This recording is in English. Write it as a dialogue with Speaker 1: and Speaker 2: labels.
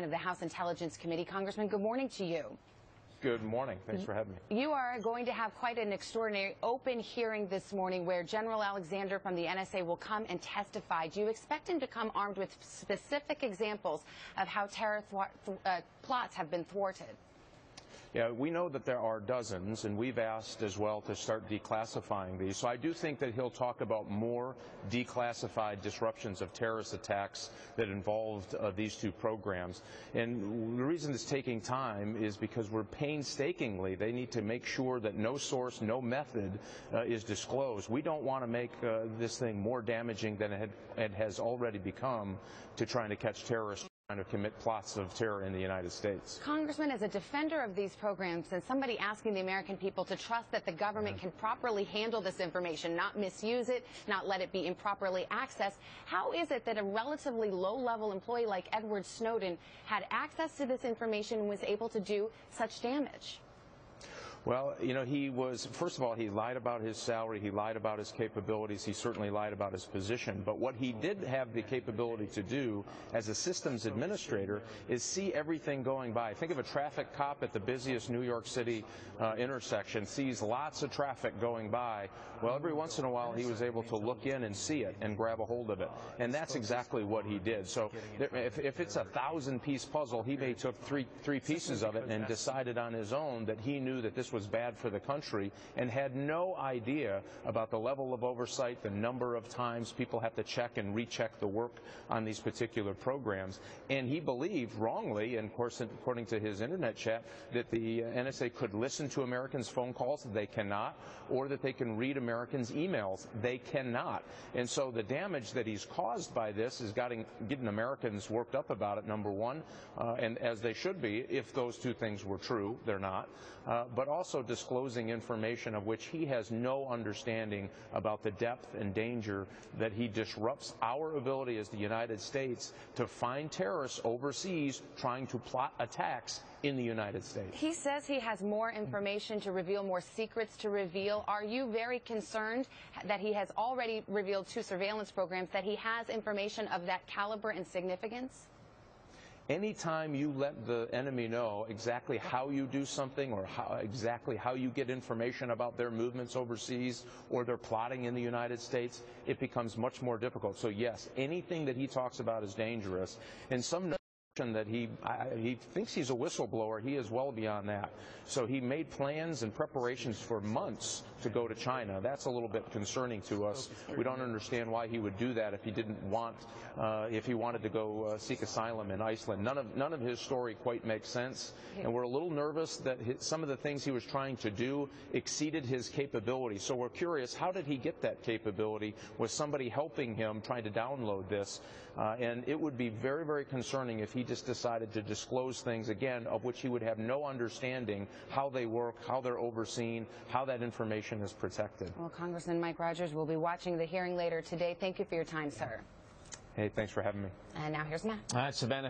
Speaker 1: of the House Intelligence Committee. Congressman, good morning to you.
Speaker 2: Good morning. Thanks for having me.
Speaker 1: You are going to have quite an extraordinary open hearing this morning where General Alexander from the NSA will come and testify. Do you expect him to come armed with specific examples of how terror plots have been thwarted?
Speaker 2: Yeah, we know that there are dozens, and we've asked as well to start declassifying these. So I do think that he'll talk about more declassified disruptions of terrorist attacks that involved these two programs. And the reason it's taking time is because we're painstakingly, they need to make sure that no source, no method is disclosed. We don't want to make this thing more damaging than it has already become to trying to catch terrorists trying to commit plots of terror in the United States.
Speaker 1: Congressman, as a defender of these programs and somebody asking the American people to trust that the government can properly handle this information, not misuse it, not let it be improperly accessed, how is it that a relatively low-level employee like Edward Snowden had access to this information and was able to do such damage?
Speaker 2: Well, you know, first of all, he lied about his salary, he lied about his capabilities, he certainly lied about his position. But what he did have the capability to do as a systems administrator is see everything going by. Think of a traffic cop at the busiest New York City intersection, sees lots of traffic going by. Well, every once in a while he was able to look in and see it and grab a hold of it. And that's exactly what he did. So if it's a 1,000-piece puzzle, he may took three pieces of it and decided on his own that he knew that this was bad for the country and had no idea about the level of oversight, the number of times people have to check and recheck the work on these particular programs. And he believed wrongly, and of course according to his internet chat, that the NSA could listen to Americans' phone calls. They cannot. Or that they can read Americans' emails. They cannot. And so the damage that he's caused by this is getting Americans worked up about it, number one, and as they should be if those two things were true. They're not. But also disclosing information of which he has no understanding about the depth and danger that he disrupts our ability as the United States to find terrorists overseas trying to plot attacks in the United States.
Speaker 1: He says he has more information to reveal, more secrets to reveal. Are you very concerned that he has already revealed two surveillance programs, that he has information of that caliber and significance?
Speaker 2: Anytime you let the enemy know exactly how you do something or exactly how you get information about their movements overseas or their plotting in the United States, it becomes much more difficult. So yes, anything that he talks about is dangerous. And some that he thinks he's a whistleblower, he is well beyond that. So he made plans and preparations for months to go to China. That's a little bit concerning to us. We don't understand why he would do that if he didn't want, if he wanted to go seek asylum in Iceland. None of his story quite makes sense, and we're a little nervous that some of the things he was trying to do exceeded his capability. So we're curious, how did he get that capability? Was somebody helping him trying to download this? And it would be very, very concerning if he just decided to disclose things, again, of which he would have no understanding how they work, how they're overseen, how that information is protected.
Speaker 1: Well, Congressman Mike Rogers will be watching the hearing later today. Thank you for your time, sir.
Speaker 2: Hey, thanks for having me.
Speaker 1: And now here's Matt.
Speaker 3: All right, Savannah.